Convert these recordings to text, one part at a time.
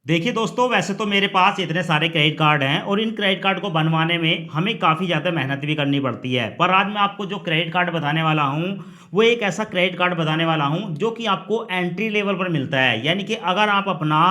देखिए दोस्तों, वैसे तो मेरे पास इतने सारे क्रेडिट कार्ड हैं और इन क्रेडिट कार्ड को बनवाने में हमें काफ़ी ज़्यादा मेहनत भी करनी पड़ती है। पर आज मैं आपको जो क्रेडिट कार्ड बताने वाला हूँ, वो एक ऐसा क्रेडिट कार्ड बताने वाला हूँ जो कि आपको एंट्री लेवल पर मिलता है। यानी कि अगर आप अपना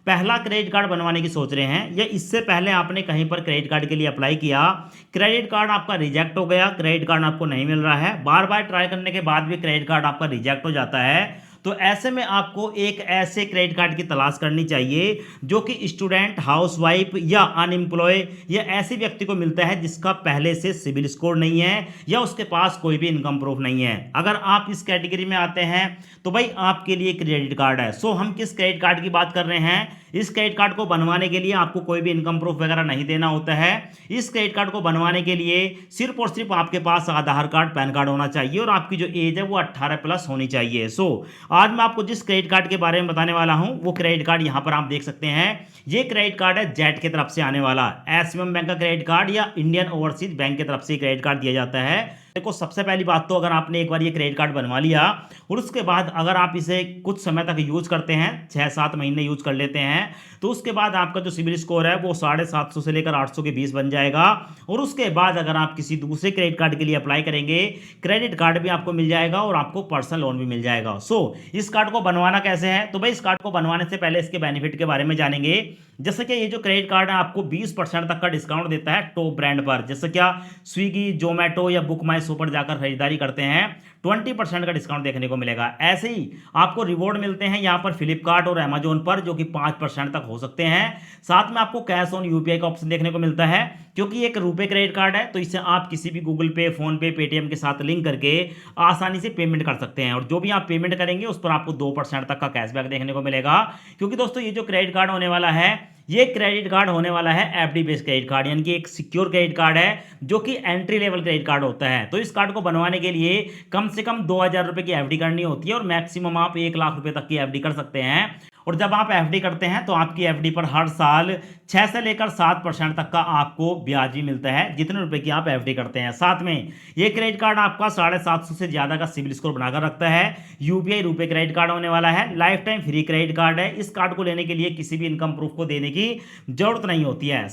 पहला क्रेडिट कार्ड बनवाने की सोच रहे हैं या इससे पहले आपने कहीं पर क्रेडिट कार्ड के लिए अप्लाई किया, क्रेडिट कार्ड आपका रिजेक्ट हो गया, क्रेडिट कार्ड आपको नहीं मिल रहा है, बार बार ट्राई करने के बाद भी क्रेडिट कार्ड आपका रिजेक्ट हो जाता है, तो ऐसे में आपको एक ऐसे क्रेडिट कार्ड की तलाश करनी चाहिए जो कि स्टूडेंट, हाउसवाइफ या अनएम्प्लॉय या ऐसे व्यक्ति को मिलता है जिसका पहले से सिविल स्कोर नहीं है या उसके पास कोई भी इनकम प्रूफ नहीं है। अगर आप इस कैटेगरी में आते हैं तो भाई आपके लिए क्रेडिट कार्ड है। सो हम किस क्रेडिट कार्ड की बात कर रहे हैं? इस क्रेडिट कार्ड को बनवाने के लिए आपको कोई भी इनकम प्रूफ वगैरह नहीं देना होता है। इस क्रेडिट कार्ड को बनवाने के लिए सिर्फ और सिर्फ आपके पास आधार कार्ड, पैन कार्ड होना चाहिए और आपकी जो एज है वो 18 प्लस होनी चाहिए। सो आज मैं आपको जिस क्रेडिट कार्ड के बारे में बताने वाला हूं वो क्रेडिट कार्ड यहां पर आप देख सकते हैं। ये क्रेडिट कार्ड है जेट की तरफ से आने वाला एसबीएम बैंक का क्रेडिट कार्ड या इंडियन ओवरसीज बैंक की तरफ से क्रेडिट कार्ड दिया जाता है। देखो, सबसे पहली बात तो अगर आपने एक बार ये क्रेडिट कार्ड बनवा लिया और उसके बाद अगर आप इसे कुछ समय तक यूज करते हैं, 6-7 महीने यूज कर लेते हैं, तो उसके बाद आपका जो सिविल स्कोर है वो 750 से लेकर 800 के बीच बन जाएगा। और उसके बाद अगर आप किसी दूसरे क्रेडिट कार्ड के लिए अप्लाई करेंगे, क्रेडिट कार्ड भी आपको मिल जाएगा और आपको पर्सनल लोन भी मिल जाएगा। सो इस कार्ड को बनवाना कैसे है? तो भाई इस कार्ड को बनवाने से पहले इसके बेनिफिट के बारे में जानेंगे। जैसे कि ये जो क्रेडिट कार्ड है आपको 20% तक का डिस्काउंट देता है टॉप ब्रांड पर। जैसे क्या स्विगी, जोमेटो या बुक माई शो पर जाकर खरीदारी करते हैं 20% का डिस्काउंट देखने को मिलेगा। ऐसे ही आपको रिवॉर्ड मिलते हैं यहाँ पर फ्लिपकार्ट और अमेजोन पर जो कि 5% तक हो सकते हैं। साथ में आपको कैश ऑन यूपीआई का ऑप्शन देखने को मिलता है क्योंकि ये एक रुपए क्रेडिट कार्ड है, तो इससे आप किसी भी गूगल पे, फोन पे, पेटीएम के साथ लिंक करके आसानी से पेमेंट कर सकते हैं और जो भी आप पेमेंट करेंगे उस पर आपको 2% तक का कैशबैक देखने को मिलेगा। क्योंकि दोस्तों ये जो क्रेडिट कार्ड होने वाला है, ये क्रेडिट कार्ड होने वाला है एफडी बेस्ड क्रेडिट कार्ड, यानी कि एक सिक्योर क्रेडिट कार्ड है जो कि एंट्री लेवल क्रेडिट कार्ड होता है। तो इस कार्ड को बनवाने के लिए कम से कम 2,000 रुपए की एफडी करनी होती है और मैक्सिमम आप 1 लाख रुपए तक की एफडी कर सकते हैं। और जब आप एफडी करते हैं तो आपकी एफडी पर हर साल 6 से लेकर 7% तक का आपको ब्याज भी मिलता है जितने रुपए की आप एफडी करते हैं। साथ में ये क्रेडिट कार्ड आपका 750 से ज्यादा का सिविल स्कोर बनाकर रखता है। यूपीआई रुपए क्रेडिट कार्ड होने वाला है, life time free credit card है। इस कार्ड को लेने के लिए किसी भी इनकम प्रूफ को देने की जरूरत नहीं होती है।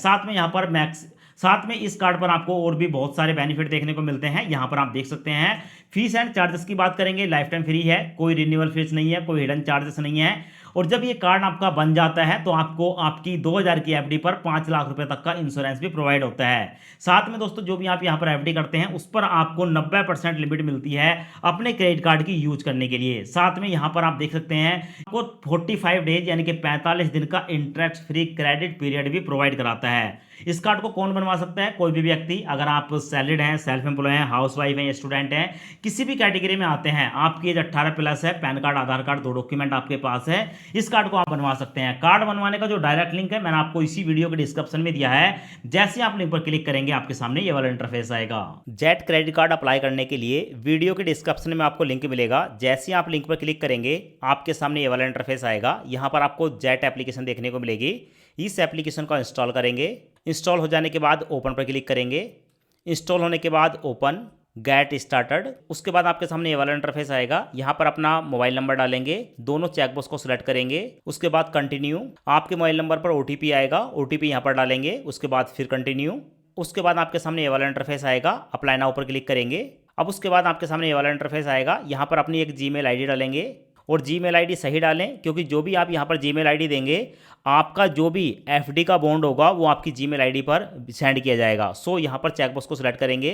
साथ में इस कार्ड पर आपको और भी बहुत सारे बेनिफिट देखने को मिलते हैं। यहाँ पर आप देख सकते हैं। फीस एंड चार्जेस की बात करेंगे, लाइफ टाइम फ्री है, कोई रिन्यूअल फीस नहीं है, कोई हिडन चार्जेस नहीं है। और जब ये कार्ड आपका बन जाता है तो आपको आपकी 2,000 की एफडी पर 5 लाख रुपए तक का इंश्योरेंस भी प्रोवाइड होता है। साथ में दोस्तों जो भी आप यहाँ पर एफडी करते हैं उस पर आपको 90% लिमिट मिलती है अपने क्रेडिट कार्ड की यूज करने के लिए। साथ में यहाँ पर आप देख सकते हैं आपको 45 डेज यानी कि 45 दिन का इंटरेस्ट फ्री क्रेडिट पीरियड भी प्रोवाइड कराता है। इस कार्ड को कौन बनवा सकता है? कोई भी व्यक्ति। अगर आप सैलरीड हैं, सेल्फ एम्प्लॉय हैं, हाउस वाइफ हैं या स्टूडेंट हैं, किसी भी कैटेगरी में आते हैं, आपकी एज 18 प्लस है, पैन कार्ड, आधार कार्ड, 2 डॉक्यूमेंट आपके पास है, इस कार्ड को आप बनवा सकते हैं। कार्ड बनवाने का जो डायरेक्ट लिंक है मैंने आपको इसी वीडियो के डिस्क्रिप्शन में दिया है। जैसे आप लिंक पर क्लिक करेंगे आपके सामने ये वाला इंटरफेस आएगा। जेट क्रेडिट कार्ड अप्लाई करने के लिए वीडियो के डिस्क्रिप्शन में आपको लिंक मिलेगा। जैसे आप लिंक पर क्लिक करेंगे आपके सामने ये वाला इंटरफेस आएगा। यहाँ पर आपको जेट एप्लीकेशन देखने को मिलेगी। इस एप्लीकेशन को इंस्टॉल करेंगे। इंस्टॉल हो जाने के बाद ओपन पर क्लिक करेंगे। इंस्टॉल होने के बाद ओपन, गेट स्टार्टेड। उसके बाद आपके सामने ये वाला इंटरफेस आएगा। यहाँ पर अपना मोबाइल नंबर डालेंगे, दोनों चेकबॉक्स को सिलेक्ट करेंगे। उसके बाद कंटिन्यू। आपके मोबाइल नंबर पर ओटीपी आएगा, ओटीपी यहाँ पर डालेंगे। उसके बाद फिर कंटिन्यू। उसके बाद आपके सामने ये वाला इंटरफेस आएगा। अप्लाई नाउ पर क्लिक करेंगे। अब उसके बाद आपके सामने ये वाला इंटरफेस आएगा। यहाँ पर अपनी एक जीमेल आईडी डालेंगे और जीमेल आईडी सही डालें क्योंकि जो भी आप यहाँ पर जीमेल आईडी देंगे आपका जो भी एफडी का बॉन्ड होगा वो आपकी जीमेल आईडी पर सेंड किया जाएगा। सो यहाँ पर चेकबॉक्स को सिलेक्ट करेंगे,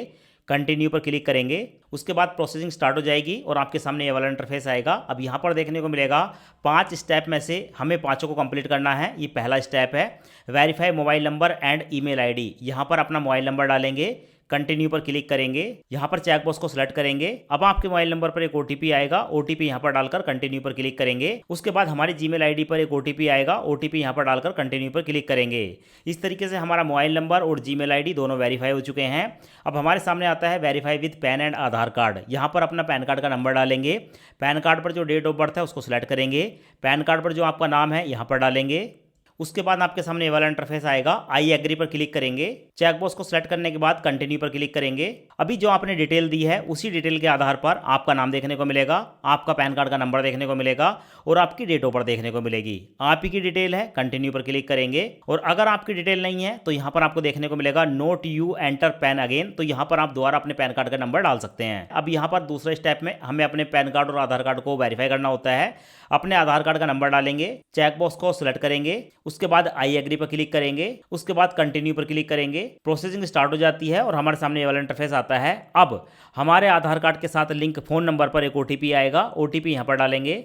कंटिन्यू पर क्लिक करेंगे। उसके बाद प्रोसेसिंग स्टार्ट हो जाएगी और आपके सामने ये वाला इंटरफेस आएगा। अब यहाँ पर देखने को मिलेगा 5 स्टेप में से हमें 5 को कंप्लीट करना है। ये पहला स्टेप है, verify mobile number and email ID. यहाँ पर अपना मोबाइल नंबर डालेंगे, कंटिन्यू पर क्लिक करेंगे। यहाँ पर चेकबॉक्स को सिलेक्ट करेंगे। अब आपके मोबाइल नंबर पर एक ओटीपी आएगा, ओटीपी यहाँ पर डालकर कंटिन्यू पर क्लिक करेंगे। उसके बाद हमारी जीमेल आईडी पर एक ओटीपी आएगा, ओटीपी यहाँ पर डालकर कंटिन्यू पर क्लिक करेंगे। इस तरीके से हमारा मोबाइल नंबर और जीमेल आईडी दोनों वेरीफाई हो चुके हैं। अब हमारे सामने आता है verify with pan and Aadhaar card. यहाँ पर अपना पैन कार्ड का नंबर डालेंगे। पैन कार्ड पर जो डेट ऑफ बर्थ है उसको सिलेक्ट करेंगे। पैन कार्ड पर जो आपका नाम है यहाँ पर डालेंगे। उसके बाद आपके सामने ये वाला इंटरफेस आएगा। आई एग्री पर क्लिक करेंगे। चेकबॉक्स को सिलेक्ट करने के बाद कंटिन्यू पर क्लिक करेंगे। अभी जो आपने डिटेल दी है उसी डिटेल के आधार पर आपका नाम देखने को मिलेगा, आपका पैन कार्ड का नंबर देखने को मिलेगा और आपकी डेट ऑफ बर्थ देखने को मिलेगी। आप ही की डिटेल है, कंटिन्यू पर क्लिक करेंगे। और अगर आपकी डिटेल नहीं है तो यहाँ पर आपको देखने को मिलेगा note you enter pan again, तो यहाँ पर आप दोबारा अपने पैन कार्ड का नंबर डाल सकते हैं। अब यहाँ पर दूसरे स्टेप में हमें अपने पैन कार्ड और आधार कार्ड को वेरीफाई करना होता है। अपने आधार कार्ड का नंबर डालेंगे, चेक बॉक्स को सिलेक्ट करेंगे, उसके बाद आई एग्री पर क्लिक करेंगे, उसके बाद कंटिन्यू पर क्लिक करेंगे। प्रोसेसिंग स्टार्ट हो जाती है और हमारे सामने ये वाला इंटरफेस आता है। अब हमारे आधार कार्ड के साथ लिंक फोन नंबर पर एक ओटीपी आएगा, ओटीपी यहाँ पर डालेंगे,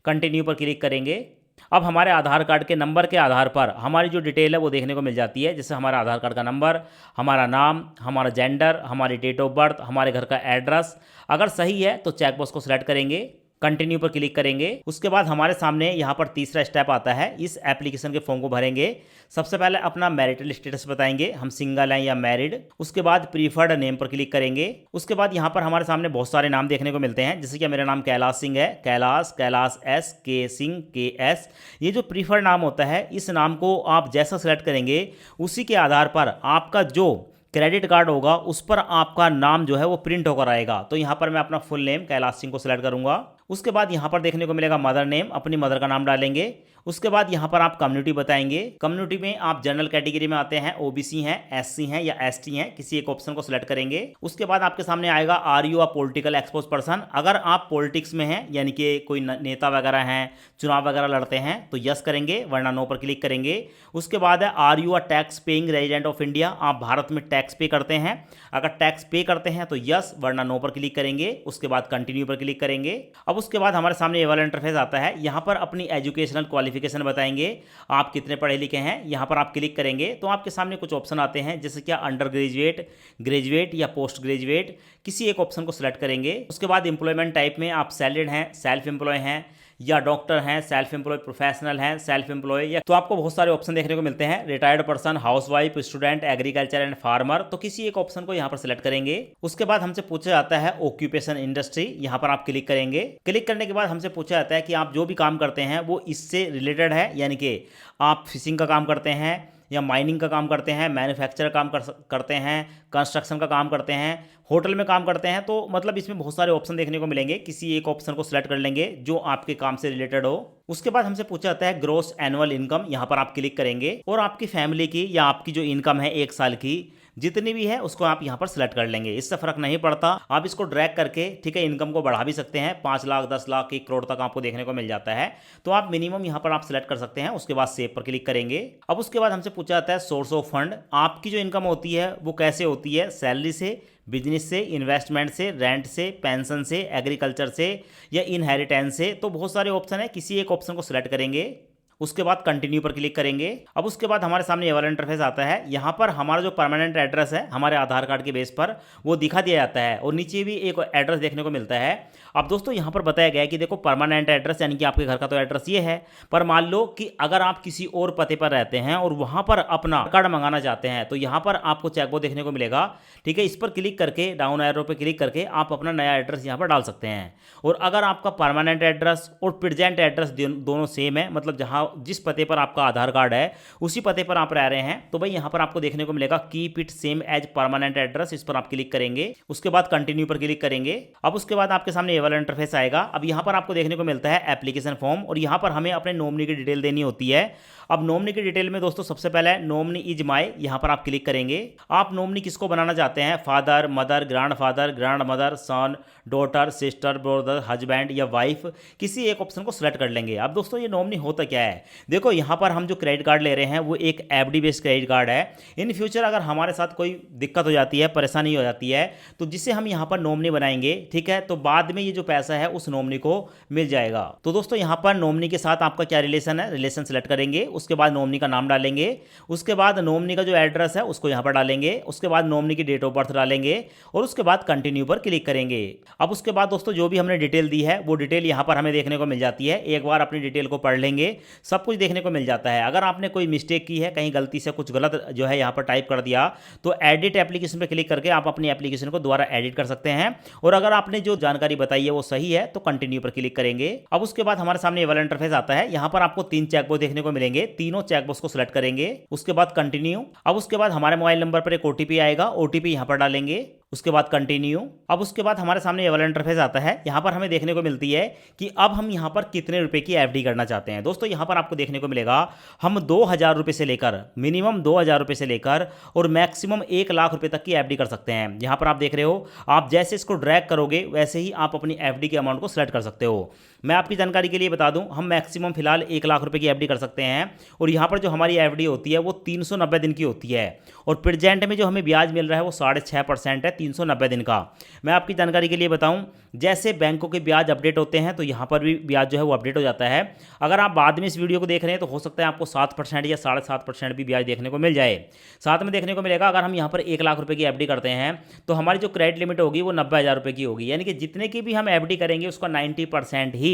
कंटिन्यू पर क्लिक करेंगे। अब हमारे आधार कार्ड के नंबर के आधार पर हमारी जो डिटेल है वो देखने को मिल जाती है, जैसे हमारा आधार कार्ड का नंबर, हमारा नाम, हमारा जेंडर, हमारी डेट ऑफ बर्थ, हमारे घर का एड्रेस। अगर सही है तो चेक बॉक्स को सिलेक्ट करेंगे, कंटिन्यू पर क्लिक करेंगे। उसके बाद हमारे सामने यहाँ पर तीसरा स्टेप आता है, इस एप्लीकेशन के फॉर्म को भरेंगे। सबसे पहले अपना मैरिटल स्टेटस बताएंगे, हम सिंगल हैं या मैरिड। उसके बाद प्रीफर्ड नेम पर क्लिक करेंगे। उसके बाद यहाँ पर हमारे सामने बहुत सारे नाम देखने को मिलते हैं, जैसे कि मेरा नाम कैलाश सिंह है, कैलाश, कैलाश एस, के सिंह, के एस। ये जो प्रीफर्ड नाम होता है, इस नाम को आप जैसा सेलेक्ट करेंगे उसी के आधार पर आपका जो क्रेडिट कार्ड होगा उस पर आपका नाम जो है वो प्रिंट होकर आएगा। तो यहाँ पर मैं अपना फुल नेम कैलाश सिंह को सिलेक्ट करूंगा। उसके बाद यहाँ पर देखने को मिलेगा मदर नेम, अपनी मदर का नाम डालेंगे। उसके बाद यहाँ पर आप कम्युनिटी बताएंगे, कम्युनिटी में आप जनरल कैटेगरी में आते हैं, ओबीसी हैं, एससी हैं या एसटी हैं, किसी एक ऑप्शन को सिलेक्ट करेंगे। उसके बाद आपके सामने आएगा are you a political exposed person. अगर आप पॉलिटिक्स में हैं यानी कि कोई नेता वगैरह हैं, चुनाव वगैरह लड़ते हैं तो यस करेंगे, वरना नो पर क्लिक करेंगे। उसके बाद है are you a tax paying resident of India, आप भारत में टैक्स पे करते हैं। अगर टैक्स पे करते हैं तो यस, वरना नो पर क्लिक करेंगे। उसके बाद कंटिन्यू पर क्लिक करेंगे। अब उसके बाद हमारे सामने ये वाला इंटरफेस आता है, यहाँ पर अपनी एजुकेशनल क्वालिफिकेशन बताएंगे, आप कितने पढ़े लिखे हैं। यहाँ पर आप क्लिक करेंगे तो आपके सामने कुछ ऑप्शन आते हैं, जैसे क्या अंडर ग्रेजुएट, ग्रेजुएट या पोस्ट ग्रेजुएट, किसी एक ऑप्शन को सिलेक्ट करेंगे। उसके बाद एम्प्लॉयमेंट टाइप में आप सैलरीड हैं, सेल्फ एम्प्लॉय हैं या डॉक्टर हैं, सेल्फ एम्प्लॉय प्रोफेशनल हैं, सेल्फ एम्प्लॉय या तो आपको बहुत सारे ऑप्शन देखने को मिलते हैं, retired person, housewife, student, agriculture and farmer. तो किसी एक ऑप्शन को यहाँ पर सिलेक्ट करेंगे। उसके बाद हमसे पूछा जाता है ऑक्यूपेशन इंडस्ट्री, यहाँ पर आप क्लिक करेंगे। क्लिक करने के बाद हमसे पूछा जाता है कि आप जो भी काम करते हैं वो इससे रिलेटेड है, यानी कि आप फिशिंग का काम करते हैं या माइनिंग का काम करते हैं, मैन्युफैक्चर काम करते हैं, कंस्ट्रक्शन का काम करते हैं, होटल में काम करते हैं। तो मतलब इसमें बहुत सारे ऑप्शन देखने को मिलेंगे, किसी एक ऑप्शन को सिलेक्ट कर लेंगे जो आपके काम से रिलेटेड हो। उसके बाद हमसे पूछा जाता है ग्रॉस एनुअल इनकम, यहाँ पर आप क्लिक करेंगे और आपकी फैमिली की या आपकी जो इनकम है 1 साल की जितनी भी है उसको आप यहाँ पर सिलेक्ट कर लेंगे। इससे फर्क नहीं पड़ता, आप इसको ड्रैग करके ठीक है इनकम को बढ़ा भी सकते हैं, 5 लाख, 10 लाख, 1 करोड़ तक आपको देखने को मिल जाता है। तो आप मिनिमम यहाँ पर आप सिलेक्ट कर सकते हैं। उसके बाद सेव पर क्लिक करेंगे। अब उसके बाद हमसे पूछा जाता है सोर्स ऑफ फंड, आपकी जो इनकम होती है वो कैसे होती है, सैलरी से, बिजनेस से, इन्वेस्टमेंट से, रेंट से, पेंशन से, एग्रीकल्चर से या इनहेरिटेंस से। तो बहुत सारे ऑप्शन है, किसी एक ऑप्शन को सिलेक्ट करेंगे। उसके बाद कंटिन्यू पर क्लिक करेंगे। अब उसके बाद हमारे सामने ये वाला इंटरफेस आता है, यहाँ पर हमारा जो परमानेंट एड्रेस है हमारे आधार कार्ड के बेस पर वो दिखा दिया जाता है और नीचे भी एक एड्रेस देखने को मिलता है। अब दोस्तों यहाँ पर बताया गया है कि देखो परमानेंट एड्रेस यानी कि आपके घर का तो एड्रेस ये है, पर मान लो कि अगर आप किसी और पते पर रहते हैं और वहाँ पर अपना कार्ड मंगाना चाहते हैं तो यहाँ पर आपको चेकबॉक्स देखने को मिलेगा, ठीक है। इस पर क्लिक करके डाउन एरो पर क्लिक करके आप अपना नया एड्रेस यहाँ पर डाल सकते हैं। और अगर आपका परमानेंट एड्रेस और प्रेजेंट एड्रेस दोनों सेम है, मतलब जहाँ जिस पते पर आपका आधार कार्ड है उसी पते पर आप रह रहे हैं, तो भाई यहाँ पर आपको देखने को मिलेगा keep it same as permanent address, इस पर आप क्लिक करेंगे। उसके बाद कंटिन्यू पर क्लिक करेंगे। अब उसके बाद आपके सामने ये वाला इंटरफेस आएगा। अब यहाँ पर आपको देखने को मिलता है एप्लीकेशन फॉर्म और यहाँ पर हमें अपने नॉमिनी की डिटेल देनी होती है। अब नॉमिनी की डिटेल में दोस्तों सबसे पहले नॉमिनी इज माय, यहाँ पर आप क्लिक करेंगे। आप नॉमिनी किसको बनाना चाहते हैं, फादर, मदर, ग्रैंड मदर, सन, डॉटर, सिस्टर, ब्रदर, हस्बैंड या वाइफ, किसी एक ऑप्शन को सिलेक्ट कर लेंगे। अब दोस्तों ये नॉमिनी होता क्या है, देखो यहाँ पर हम जो क्रेडिट कार्ड ले रहे हैं वो एक एफडी बेस्ड क्रेडिट कार्ड है। इन फ्यूचर अगर हमारे साथ कोई दिक्कत हो जाती है, परेशानी हो जाती है, तो जिसे हम यहाँ पर नॉमिनी बनाएंगे, ठीक है, तो बाद में ये जो पैसा है उस नॉमिनी को मिल जाएगा। तो दोस्तों यहाँ पर नॉमिनी के साथ आपका क्या रिलेशन है, रिलेशन सेलेक्ट करेंगे। उसके बाद नॉमिनी का नाम डालेंगे। उसके बाद नॉमिनी का जो एड्रेस है उसको यहाँ पर डालेंगे। उसके बाद नॉमिनी की डेट ऑफ बर्थ डालेंगे और उसके बाद कंटिन्यू पर क्लिक करेंगे। अब उसके बाद दोस्तों जो भी हमने डिटेल दी है वो डिटेल यहाँ पर हमें देखने को मिल जाती है। एक बार अपनी डिटेल को पढ़ लेंगे, सब कुछ देखने को मिल जाता है। अगर आपने कोई मिस्टेक की है, कहीं गलती से कुछ गलत जो है यहाँ पर टाइप कर दिया, तो एडिट एप्लीकेशन पर क्लिक करके आप अपनी एप्लीकेशन को दोबारा एडिट कर सकते हैं। और अगर आपने जो जानकारी बताई है वो सही है तो कंटिन्यू पर क्लिक करेंगे। अब उसके बाद हमारे सामने ये वाला इंटरफेस आता है। यहाँ पर आपको 3 चेकबॉक्स देखने को मिलेंगे, तीनों चेकबॉक्स को सिलेक्ट करेंगे। उसके बाद कंटिन्यू। अब उसके बाद हमारे मोबाइल नंबर पर एक ओटीपी आएगा, ओटीपी यहाँ पर डालेंगे। उसके बाद कंटिन्यू। अब उसके बाद हमारे सामने ये वाला इंटरफेस आता है। यहाँ पर हमें देखने को मिलती है कि अब हम यहाँ पर कितने रुपए की एफडी करना चाहते हैं। दोस्तों यहाँ पर आपको देखने को मिलेगा हम 2,000 रुपये से लेकर, मिनिमम 2,000 रुपये से लेकर और मैक्सिमम 1,00,000 रुपये तक की एफडी कर सकते हैं। यहाँ पर आप देख रहे हो, आप जैसे इसको ड्रैग करोगे वैसे ही आप अपनी एफडी के अमाउंट को सेलेक्ट कर सकते हो। मैं आपकी जानकारी के लिए बता दूं, हम मैक्सिमम फिलहाल 1,00,000 रुपये की एफडी कर सकते हैं और यहाँ पर जो हमारी एफडी होती है वो 390 दिन की होती है और प्रेजेंट में जो हमें ब्याज मिल रहा है वो 6.5% है 390 दिन का। मैं आपकी जानकारी के लिए बताऊं, जैसे बैंकों के ब्याज अपडेट होते हैं तो यहाँ पर भी ब्याज जो है वो अपडेट हो जाता है। अगर आप बाद में इस वीडियो को देख रहे हैं तो हो सकता है आपको 7% या 7.5% भी ब्याज देखने को मिल जाए। साथ में देखने को मिलेगा अगर हम यहाँ पर 1,00,000 रुपये की एफडी करते हैं तो हमारी जो क्रेडिट लिमिट होगी वो 90,000 रुपये की होगी, यानी कि जितने की भी हम एफडी करेंगे उसका 90% ही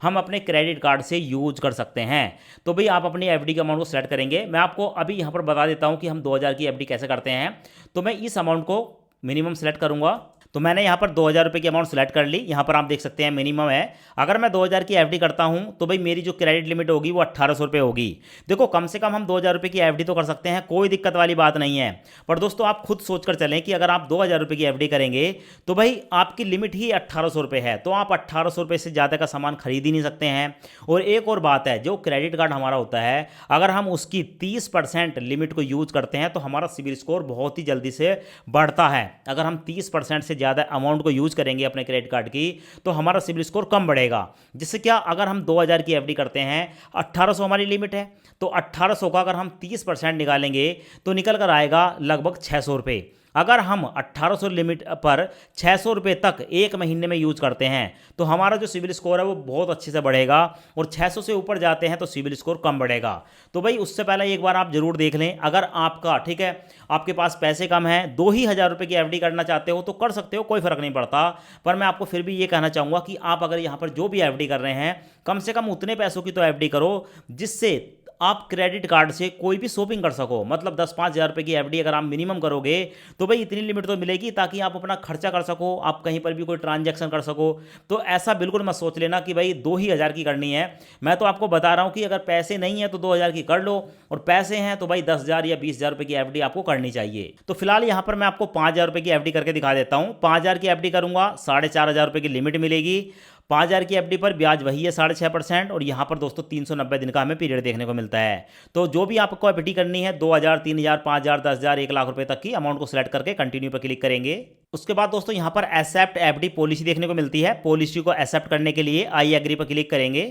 हम अपने क्रेडिट कार्ड से यूज कर सकते हैं। तो भाई आप अपनी एफडी के अमाउंट को सेलेक्ट करेंगे। मैं आपको अभी यहाँ पर बता देता हूँ कि हम 2,000 की एफडी कैसे करते हैं। तो मैं इस अमाउंट को मिनिमम सेलेक्ट करूँगा। तो मैंने यहाँ पर 2,000 रुपये की अमाउंट सेलेक्ट कर ली। यहाँ पर आप देख सकते हैं मिनिमम है। अगर मैं 2,000 की एफडी करता हूँ तो भाई मेरी जो क्रेडिट लिमिट होगी वो 1,800 रुपये होगी। देखो कम से कम हम 2,000 रुपये की एफडी तो कर सकते हैं, कोई दिक्कत वाली बात नहीं है। पर दोस्तों आप खुद सोच कर चलें कि अगर आप 2,000 रुपये की एफडी करेंगे तो भाई आपकी लिमिट ही 1,800 रुपये है, तो आप 1,800 रुपये से ज़्यादा का सामान खरीद ही नहीं सकते हैं। और एक और बात है, जो क्रेडिट कार्ड हमारा होता है अगर हम उसकी 30% लिमिट को यूज करते हैं तो हमारा सिबिल स्कोर बहुत ही जल्दी से बढ़ता है। अगर हम 30% से ज़्यादा अमाउंट को यूज करेंगे अपने क्रेडिट कार्ड की तो हमारा सिबिल स्कोर कम बढ़ेगा। जिससे क्या, अगर हम 2,000 की एफडी करते हैं, 1,800 हमारी लिमिट है, तो 1,800 का अगर हम 30% निकालेंगे तो निकल कर आएगा लगभग 600 रुपये। अगर हम 1,800 लिमिट पर 600 रुपये तक एक महीने में यूज करते हैं तो हमारा जो सिबिल स्कोर है वो बहुत अच्छे से बढ़ेगा और 600 से ऊपर जाते हैं तो सिबिल स्कोर कम बढ़ेगा। तो भाई उससे पहले एक बार आप जरूर देख लें। अगर आपका ठीक है, आपके पास पैसे कम हैं, 2,000 रुपये की एफडी करना चाहते हो तो कर सकते हो, कोई फर्क नहीं पड़ता। पर मैं आपको फिर भी ये कहना चाहूँगा कि आप अगर यहाँ पर जो भी एफडी कर रहे हैं कम से कम उतने पैसों की तो एफडी करो जिससे आप क्रेडिट कार्ड से कोई भी शॉपिंग कर सको। मतलब 10-5 हज़ार रुपये की एफडी अगर आप मिनिमम करोगे तो भाई इतनी लिमिट तो मिलेगी ताकि आप अपना खर्चा कर सको, आप कहीं पर भी कोई ट्रांजैक्शन कर सको। तो ऐसा बिल्कुल मत सोच लेना कि भाई 2,000 की करनी है। मैं तो आपको बता रहा हूँ कि अगर पैसे नहीं है तो 2,000 की कर लो और पैसे हैं तो भाई 10,000 या 20,000 रुपये की एफडी आपको करनी चाहिए। तो फिलहाल यहाँ पर मैं आपको 5,000 रुपये की एफडी करके दिखा देता हूँ। 5,000 की एफडी करूँगा, 4,500 रुपये की लिमिट मिलेगी। 5,000 की एफडी पर ब्याज वही है 6.5% और यहाँ पर दोस्तों 390 दिन का हमें पीरियड देखने को मिलता है। तो जो भी आपको एफडी करनी है 2,000, 3,000, 5,000, 10,000, 1,00,000 रुपये तक की अमाउंट को सिलेक्ट करके कंटिन्यू पर क्लिक करेंगे। उसके बाद दोस्तों यहाँ पर एक्सेप्ट एफडी पॉलिसी देखने को मिलती है। पॉलिसी को एक्सेप्ट करने के लिए आई एग्री पर क्लिक करेंगे।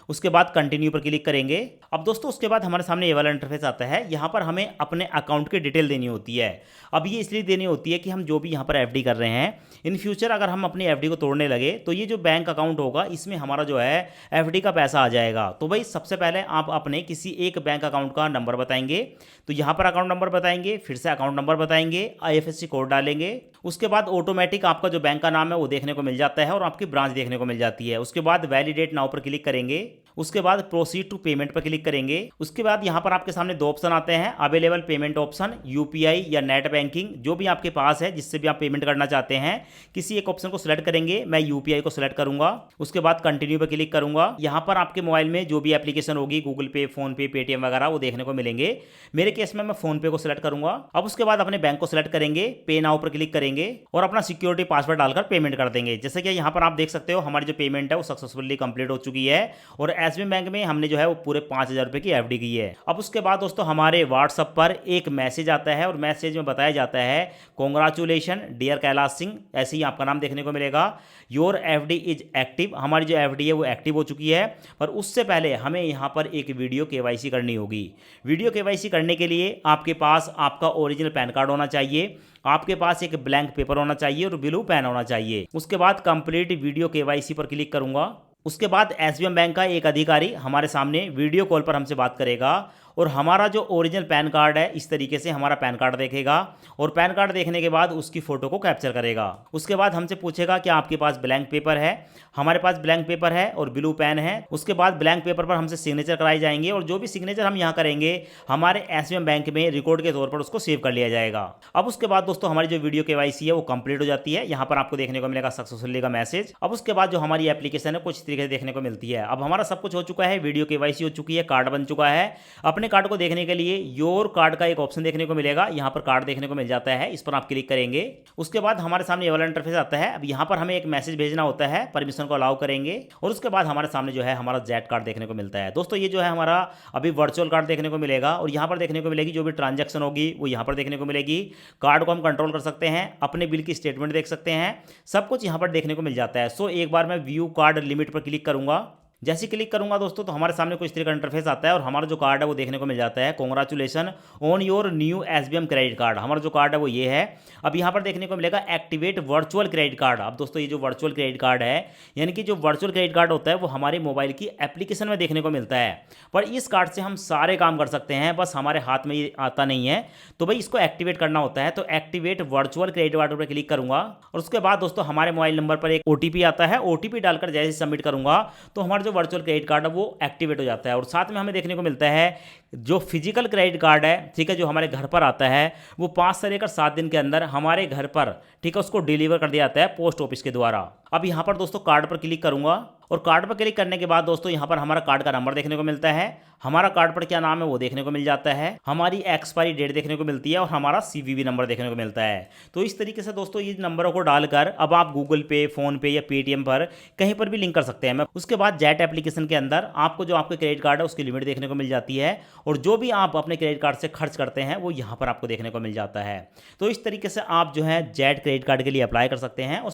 उसके बाद कंटिन्यू पर क्लिक करेंगे। अब दोस्तों उसके बाद हमारे सामने ये वाला इंटरफेस आता है। यहाँ पर हमें अपने अकाउंट की डिटेल देनी होती है। अब ये इसलिए देनी होती है कि हम जो भी यहाँ पर एफडी कर रहे हैं इन फ्यूचर अगर हम अपनी एफडी को तोड़ने लगे तो ये जो बैंक अकाउंट होगा इसमें हमारा जो है एफडी का पैसा आ जाएगा। तो भाई सबसे पहले आप अपने किसी एक बैंक अकाउंट का नंबर बताएंगे। तो यहाँ पर अकाउंट नंबर बताएंगे, फिर से अकाउंट नंबर बताएंगे, IFSC कोड डालेंगे। उसके बाद ऑटोमेटिक आपका जो बैंक का नाम है वो देखने को मिल जाता है और आपकी ब्रांच देखने को मिल जाती है। उसके बाद वैलिडेट नाउ पर क्लिक करेंगे। उसके बाद प्रोसीड टू पेमेंट पर क्लिक करेंगे। उसके बाद यहाँ पर आपके सामने 2 ऑप्शन आते हैं, अवेलेबल पेमेंट ऑप्शन, UPI या नेट बैंकिंग, जो भी आपके पास है जिससे भी आप पेमेंट करना चाहते हैं किसी एक ऑप्शन को सिलेक्ट करेंगे। मैं UPI को सिलेक्ट करूंगा। उसके बाद कंटिन्यू पर क्लिक करूंगा। यहाँ पर आपके मोबाइल में जो भी एप्लीकेशन होगी गूगल पे, फोन पे, पेटीएम वगैरह वो देखने को मिलेंगे। मेरे केस में मैं फोन पे को सिलेक्ट करूंगा। अब उसके बाद अपने बैंक को सिलेक्ट करेंगे, पे नाउ पर क्लिक करेंगे और अपना सिक्योरिटी पासवर्ड डालकर पेमेंट कर देंगे। जैसे कि यहाँ पर आप देख सकते हो हमारी जो पेमेंट है वो सक्सेसफुली कंप्लीट हो चुकी है और SBI बैंक में हमने जो है वो पूरे 5,000 रुपये की एफडी की है। अब उसके बाद दोस्तों हमारे व्हाट्सएप पर एक मैसेज आता है और मैसेज में बताया जाता है कॉन्ग्रेचुलेशन डियर कैलाश सिंह, ऐसे ही आपका नाम देखने को मिलेगा। योर एफडी इज एक्टिव, हमारी जो एफडी है वो एक्टिव हो चुकी है। पर उससे पहले हमें यहाँ पर एक वीडियो KYC करनी होगी। वीडियो KYC करने के लिए आपके पास आपका ओरिजिनल पैन कार्ड होना चाहिए, आपके पास एक ब्लैंक पेपर होना चाहिए और ब्लू पेन होना चाहिए। उसके बाद कंप्लीट वीडियो KYC पर क्लिक करूंगा। उसके बाद SBI बैंक का एक अधिकारी हमारे सामने वीडियो कॉल पर हमसे बात करेगा और हमारा जो ओरिजिनल पैन कार्ड है इस तरीके से हमारा पैन कार्ड देखेगा और पैन कार्ड देखने के बाद उसकी फ़ोटो को कैप्चर करेगा। उसके बाद हमसे पूछेगा कि आपके पास ब्लैंक पेपर है। हमारे पास ब्लैंक पेपर है और ब्लू पेन है। उसके बाद ब्लैंक पेपर पर हमसे सिग्नेचर कराए जाएंगे और जो भी सिग्नेचर हम यहाँ करेंगे हमारे SBI बैंक में रिकॉर्ड के तौर पर उसको सेव कर लिया जाएगा। अब उसके बाद दोस्तों हमारी जो वीडियो KYC है वो कंप्लीट हो जाती है। यहाँ पर आपको देखने को मिलेगा सक्सेसफुली का मैसेज। अब उसके बाद जो हमारी एप्लीकेशन है कुछ तरीके से देखने को मिलती है। अब हमारा सब कुछ हो चुका है, वीडियो KYC हो चुकी है, कार्ड बन चुका है। अपने कार्ड को देखने के लिए योर कार्ड का एक ऑप्शन देखने को मिलेगा, यहाँ पर कार्ड देखने को मिल जाता है, इस पर आप क्लिक करेंगे। उसके बाद हमारे सामने ये वाला इंटरफेस आता है। अब यहाँ पर हमें एक मैसेज भेजना होता है, परमिशन को अलाउ करेंगे और उसके बाद हमारे सामने जो है हमारा जेट कार्ड देखने को मिलता है। दोस्तों ये जो है हमारा अभी वर्चुअल कार्ड देखने को मिलेगा और यहाँ पर देखने को मिलेगी जो भी ट्रांजैक्शन होगी वो यहाँ पर देखने को मिलेगी। कार्ड को हम कंट्रोल कर सकते हैं, अपने बिल की स्टेटमेंट देख सकते हैं, सब कुछ यहाँ पर देखने को मिल जाता है। सो एक बार मैं व्यू कार्ड लिमिट पर क्लिक करूँगा। जैसे क्लिक करूंगा दोस्तों तो हमारे सामने कुछ तरह का इंटरफेस आता है और हमारा जो कार्ड है वो देखने को मिल जाता है, congratulation on your new SBM credit card. हमारा जो कार्ड है वो ये है। अब यहाँ पर देखने को मिलेगा एक्टिवेट वर्चुअल क्रेडिट कार्ड। अब दोस्तों ये जो वर्चुअल क्रेडिट कार्ड है, यानी कि जो वर्चुअल क्रेडिट कार्ड होता है वो हमारे मोबाइल की एप्लीकेशन में देखने को मिलता है, पर इस कार्ड से हम सारे काम कर सकते हैं, बस हमारे हाथ में ये आता नहीं है। तो भाई इसको एक्टिवेट करना होता है, तो एक्टिवेट वर्चुअल क्रेडिट कार्ड पर क्लिक करूंगा और उसके बाद दोस्तों हमारे मोबाइल नंबर पर एक OTP आता है। OTP डालकर जैसे सबमिट करूंगा तो हमारा जो वर्चुअल क्रेडिट कार्ड है वो एक्टिवेट हो जाता है। और साथ में हमें देखने को मिलता है जो फिजिकल क्रेडिट कार्ड है, ठीक है, जो हमारे घर पर आता है वो 5 से लेकर 7 दिन के अंदर हमारे घर पर, ठीक है, उसको डिलीवर कर दिया जाता है पोस्ट ऑफिस के द्वारा। अब यहाँ पर दोस्तों कार्ड पर क्लिक करूंगा और कार्ड पर क्लिक करने के बाद दोस्तों यहाँ पर हमारा कार्ड का नंबर देखने को मिलता है, हमारा कार्ड पर क्या नाम है वो देखने को मिल जाता है, हमारी एक्सपायरी डेट देखने को मिलती है और हमारा CVV नंबर देखने को मिलता है। तो इस तरीके से दोस्तों ये नंबरों को डालकर अब आप गूगल पे, फोन पे या पेटीएम पर कहीं पर भी लिंक कर सकते हैं। उसके बाद जेट एप्लीकेशन के अंदर आपको जो आपके क्रेडिट कार्ड है उसकी लिमिट देखने को मिल जाती है और जो भी आप अपने क्रेडिट कार्ड से खर्च करते हैं वो यहाँ पर आपको देखने को मिल जाता है। तो इस तरीके से आप जो है जेट क्रेडिट कार्ड के लिए अप्लाई कर सकते हैं।